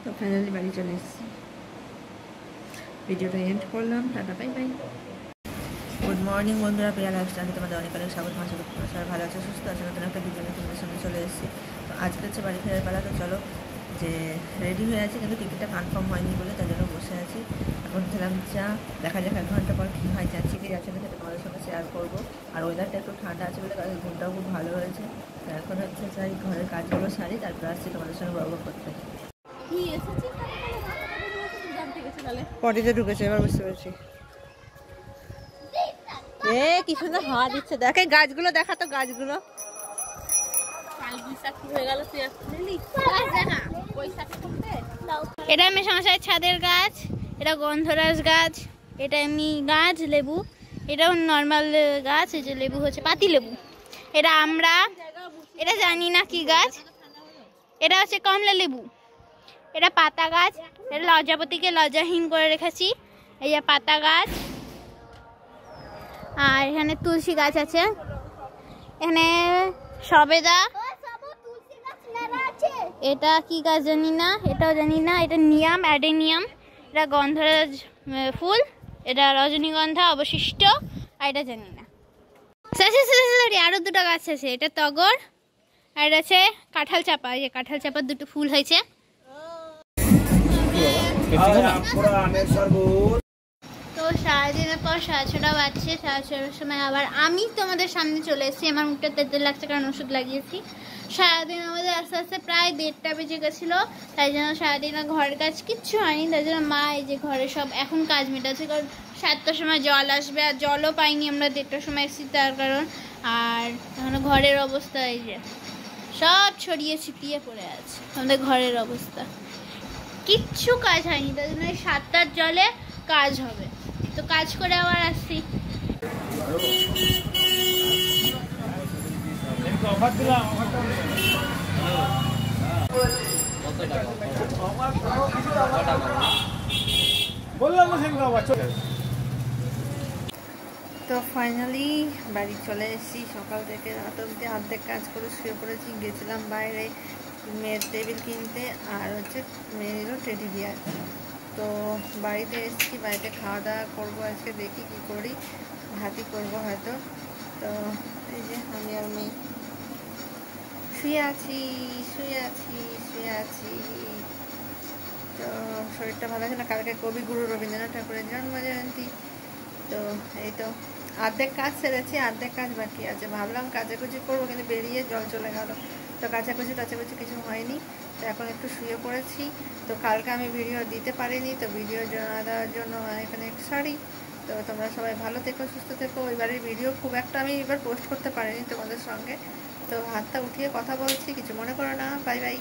তো ফাইনালি বাড়ি চলে এসেছি, ভিডিওটা এন্ড করলাম। Tata, bye bye. Good morning বন্ধুরা, প্রিয়া লাইফস্টাইলে তোমাদের অনেক অনেক স্বাগত। আশা করি তোমরা সবাই ভালো আছো, সুস্থ আছো। নতুন একটা ভিডিও নিয়ে তোমাদের সামনে চলে এসেছি। তো আজকে হচ্ছে বাড়ি ফেরার পালা। তো চলো, যে রেডি হয়ে আছে কিন্তু টিকিটটা কনফার্ম হয়নি বলে তার জন্য বসে আছি। এখন খেলাম চা, দেখা যাক 1 ঘন্টা পর কী হয়। যাচ্ছি কি যাচ্ছে না সেটা তোমাদের সঙ্গে শেয়ার করবো। আর ওয়েদারটা একটু ঠান্ডা আছে বলে ঘুমটাও খুব ভালো হয়েছে। তো এখন হচ্ছে চাই ঘরের কাজগুলো সারি, তারপর আসছি তোমাদের সঙ্গে গল্প করতে। পটিতে ঢুকেছে, এবার বুঝতে পেরেছি। কি সুন্দর হাওয়া দিচ্ছে, দেখে গাছগুলো, দেখা তো গাছগুলো। এটা মেশামশাই ছাদের গাছ, এটা গন্ধরাজ গাছ, এটা এমনি গাছ লেবু, এটাও নর্মাল গাছ। এই যে লেবু হচ্ছে পাতি লেবু, এটা আমরা, এটা জানি না কি গাছ, এটা হচ্ছে কমলা লেবু, এটা পাতা গাছ, এটা লজ্জাপতিকে লজ্জাহীন করে রেখেছি। এই যে পাতা গাছ, আর এখানে তুলসী গাছ আছে, এখানে সবেদা, এটা কি গাছ জানি না, এটাও জানি না, এটা নিয়াম, অ্যাডেনিয়াম, এটা গন্ধরাজ ফুল, এটা রজনীগন্ধা অবশিষ্ট, আর এটা জানি না। আরো দুটো গাছ আছে, এটা টগর, আর এটা আছে কাঁঠাল চাপা। এই যে কাঁঠাল চাপার দুটো ফুল হয়েছে। তো সারাদিনের পর 6:30 বাজছে, 6:30 সময় আবার আমি তোমাদের সামনে চলে এসেছি। আমার মুখটা তেতে লাগছে কারণ ওষুধ লাগিয়েছি। সারাদিন আমাদের আস্তে আস্তে প্রায় 1:30 বেজে গেছিলো, তাই জন্য সারাদিন ঘরের কাজ কিচ্ছু হয়নি। তাই জন্য মা এই যে ঘরে সব এখন কাজ মেটাচ্ছে, কারণ 7টার সময় জল আসবে, আর জলও পাইনি আমরা 1:30টার সময় এসেছি তার কারণ। আর এখন ঘরের অবস্থা এই যে সব ছড়িয়ে ছিটিয়ে পড়ে আছে আমাদের ঘরের অবস্থা, কিচ্ছু কাজ হয়নি। তাই জন্য 7টার জলে কাজ হবে, তো কাজ করে আবার আসছি। তো ফাইনালি বাড়ি চলে এসেছি। সকাল থেকে রাত অবধি অর্ধেক কাজ করে শুয়ে পড়েছি। গেছিলাম বাইরে মেয়ের টেবিল কিনতে, আর হচ্ছে মেয়েরও টেডি বিয়ার। তো বাড়িতে এসেছি, বাড়িতে খাওয়া দাওয়া করবো আজকে, দেখি কী করি, ভাতই করবো হয়তো। তো এই যে আমি আর মেয়ে শুয়ে আছি। তো শরীরটা ভালো আছে না, কালকে কবিগুরু রবীন্দ্রনাথ ঠাকুরের জন্মজয়ন্তী। তো এই তো অর্ধেক কাজ সেরেছি, অর্ধেক কাজ বাকি আছে। ভাবলাম কাচাকুচি করবো, কিন্তু বেরিয়ে জল চলে গেল, তো কাচাকুচি কিছু হয়নি। তো এখন একটু শুয়ে পড়েছি। তো কালকে আমি ভিডিও দিতে পারিনি, তো ভিডিও না দেওয়ার জন্য এখানে সরি। তো তোমরা সবাই ভালো থেকো, সুস্থ থেকো। এবারের ভিডিও খুব একটা আমি এবার পোস্ট করতে পারিনি তোমাদের সঙ্গে। তো হাতটা উঠিয়ে কথা বলছি, কিছু মনে করো না। Bye bye.